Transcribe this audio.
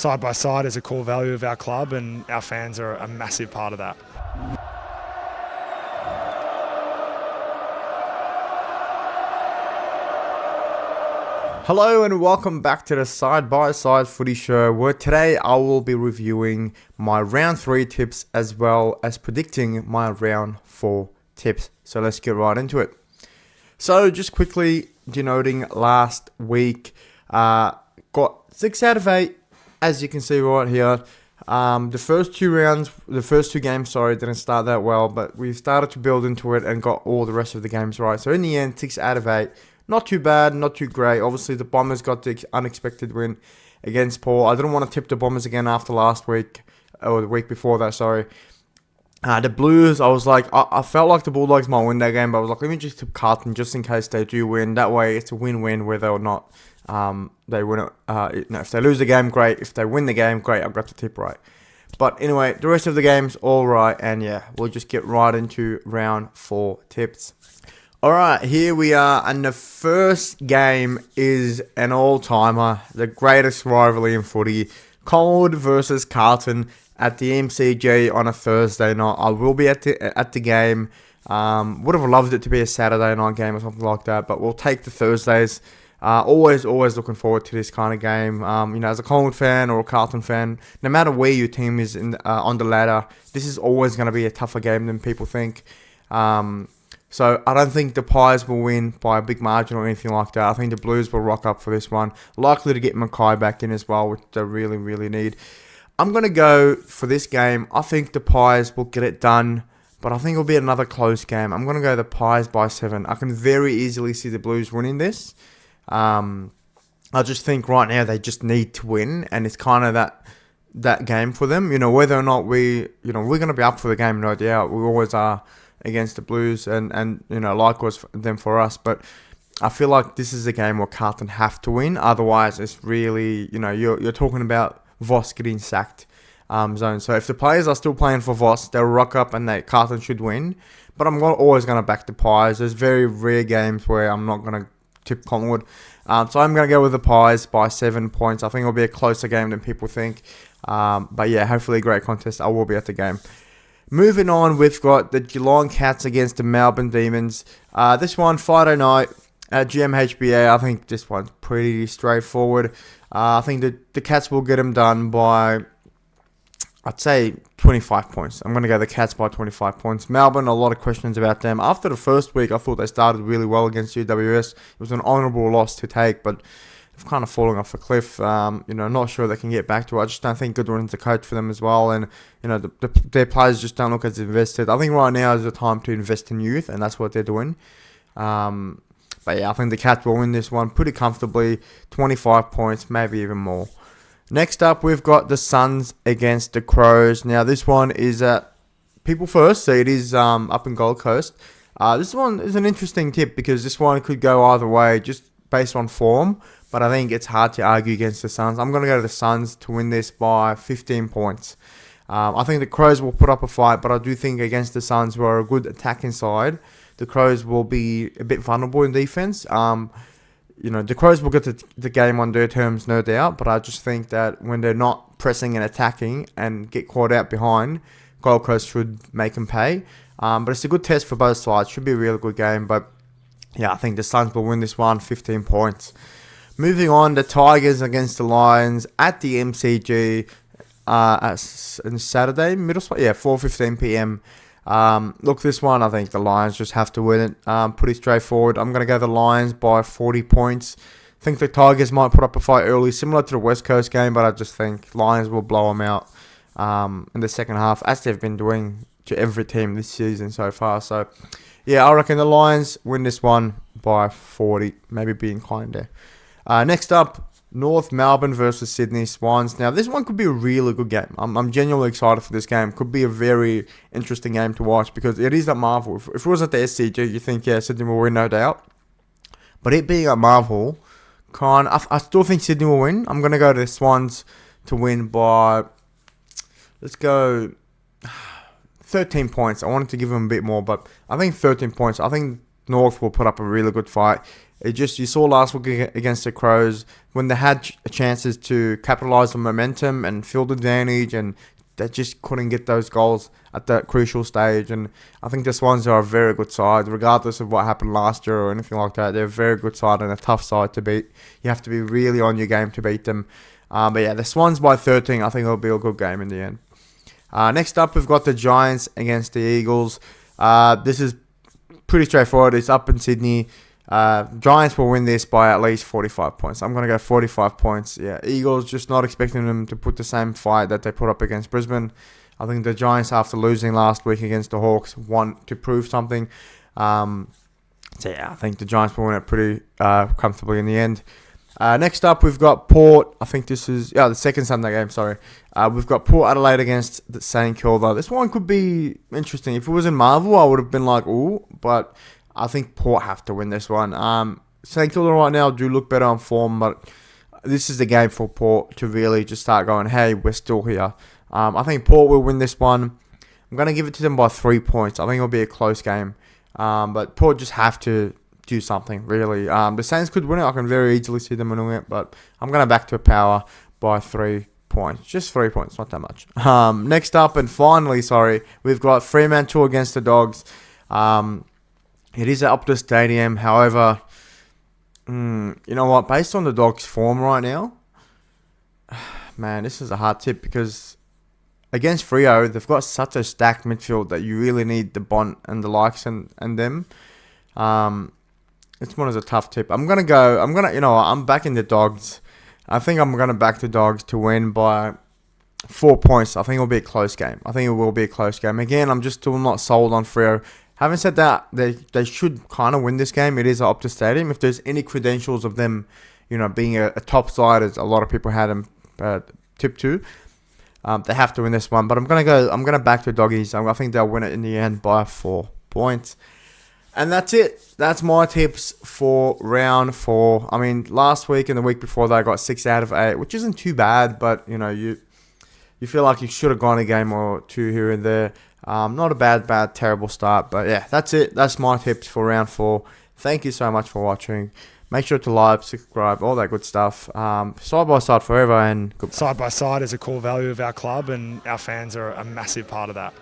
side by side is a core value of our club, and our fans are a massive part of that. Hello and welcome back to the Side by Side Footy Show, where today I will be reviewing my round 3 tips as well as predicting my round 4 tips. So let's get right into it. So just quickly denoting last week, got 6 out of 8, as you can see right here. The first two games, didn't start that well, but we started to build into it and got all the rest of the games right. So in the end, 6 out of 8. Not too bad, not too great. Obviously, the Bombers got the unexpected win against Paul. I didn't want to tip the Bombers again after last week, or the week before that, sorry. The Blues, I was like, I felt like the Bulldogs might win that game, but I was like, let me just tip Carlton just in case they do win. That way, it's a win-win whether or not they win it. If they lose the game, great. If they win the game, great. I've got the tip right. But anyway, the rest of the games, all right. And yeah, we'll just get right into round 4 tips. Alright, here we are, and the first game is an all-timer, the greatest rivalry in footy, Collingwood versus Carlton at the MCG on a Thursday night. I will be at the game. Would have loved it to be a Saturday night game or something like that, but we'll take the Thursdays. Always looking forward to this kind of game. As a Collingwood fan or a Carlton fan, no matter where your team is on the ladder, this is always going to be a tougher game than people think. So I don't think the Pies will win by a big margin or anything like that. I think the Blues will rock up for this one. Likely to get Mackay back in as well, which they really, really need. I'm going to go for this game. I think the Pies will get it done, but I think it'll be another close game. I'm going to go the Pies by 7. I can very easily see the Blues winning this. I just think right now they just need to win, and it's kind of that game for them. Whether or not we're going to be up for the game, no doubt. We always are against the Blues, and likewise them for us. But I feel like this is a game where Carlton have to win. Otherwise, it's really, you're talking about Voss getting sacked zone. So if the players are still playing for Voss, they'll rock up and Carlton should win. But I'm always going to back the Pies. There's very rare games where I'm not going to tip Collingwood. So I'm going to go with the Pies by 7 points. I think it'll be a closer game than people think. But yeah, hopefully a great contest. I will be at the game. Moving on, we've got the Geelong Cats against the Melbourne Demons. This one, Friday night at GMHBA. I think this one's pretty straightforward. I think the Cats will get them done by, I'd say, 25 points. I'm going to go the Cats by 25 points. Melbourne, a lot of questions about them. After the first week, I thought they started really well against UWS. It was an honourable loss to take, but they've kind of fallen off a cliff. Not sure they can get back to it. I just don't think Goodwin's the coach for them as well. And, their players just don't look as invested. I think right now is the time to invest in youth, and that's what they're doing. But yeah, I think the Cats will win this one pretty comfortably. 25 points, maybe even more. Next up, we've got the Suns against the Crows. Now, this one is at People First, so it is up in Gold Coast. This one is an interesting tip because this one could go either way, just based on form. But I think it's hard to argue against the Suns. I'm going to go to the Suns to win this by 15 points. I think the Crows will put up a fight, but I do think against the Suns, who are a good attacking side, the Crows will be a bit vulnerable in defense. The Crows will get the game on their terms, no doubt, but I just think that when they're not pressing and attacking and get caught out behind, Gold Coast should make them pay. But it's a good test for both sides. Should be a really good game, but yeah, I think the Suns will win this one, 15 points. Moving on, the Tigers against the Lions at the MCG on Saturday, 4:15 p.m. Look, this one, I think the Lions just have to win it. Pretty straightforward. I'm going to go the Lions by 40 points. I think the Tigers might put up a fight early, similar to the West Coast game, but I just think Lions will blow them out in the second half, as they've been doing to every team this season so far. So, yeah, I reckon the Lions win this one by 40, maybe being kind there. Next up, North Melbourne versus Sydney Swans. Now, this one could be a really good game. I'm genuinely excited for this game. Could be a very interesting game to watch because it is at Marvel. If it was at the SCG, you think, yeah, Sydney will win, no doubt. But it being at Marvel, I still think Sydney will win. I'm going to go to the Swans to win by, let's go, 13 points. I wanted to give them a bit more, but I think 13 points. I think North will put up a really good fight. It just, you saw last week against the Crows when they had chances to capitalise on momentum and field advantage, and they just couldn't get those goals at that crucial stage. And I think the Swans are a very good side, regardless of what happened last year or anything like that. They're a very good side and a tough side to beat. You have to be really on your game to beat them. But yeah, the Swans by 13, I think it'll be a good game in the end. Next up, we've got the Giants against the Eagles. This is pretty straightforward. It's up in Sydney. Giants will win this by at least 45 points. I'm going to go 45 points. Yeah, Eagles, just not expecting them to put the same fight that they put up against Brisbane. I think the Giants, after losing last week against the Hawks, want to prove something. So yeah, I think the Giants will win it pretty comfortably in the end. Next up, we've got Port. I think this is the second Sunday game, sorry. We've got Port Adelaide against St Kilda. This one could be interesting. If it was in Marvel, I would have been like, ooh, but I think Port have to win this one. St Kilda right now do look better on form, but this is the game for Port to really just start going, hey, we're still here. I think Port will win this one. I'm going to give it to them by 3 points. I think it'll be a close game. But Port just have to do something, really. The Saints could win it. I can very easily see them winning it, but I'm going to back to Power by 3 points. Just 3 points, not that much. Next up, and finally, we've got Fremantle against the Dogs. It is at Optus Stadium. However, you know what? Based on the Dogs' form right now, man, this is a hard tip because against Freo, they've got such a stacked midfield that you really need the Bont and the likes and them. This one is a tough tip. I'm backing the Dogs. I think I'm going to back the Dogs to win by 4 points. I think it'll be a close game. Again, I'm just still not sold on Freo. Having said that, they should kind of win this game. It is at Optus Stadium. If there's any credentials of them, being a top side, as a lot of people had them tipped to, they have to win this one. But I'm gonna back the Doggies. I think they'll win it in the end by 4 points. And that's it. That's my tips for round 4. I mean, last week and the week before that, I got 6 out of 8, which isn't too bad. But you feel like you should have gone a game or two here and there. Not a bad, terrible start. But yeah, that's it. That's my tips for round 4. Thank you so much for watching. Make sure to like, subscribe, all that good stuff. Side by side forever, and goodbye. Side by side is a core value of our club, and our fans are a massive part of that.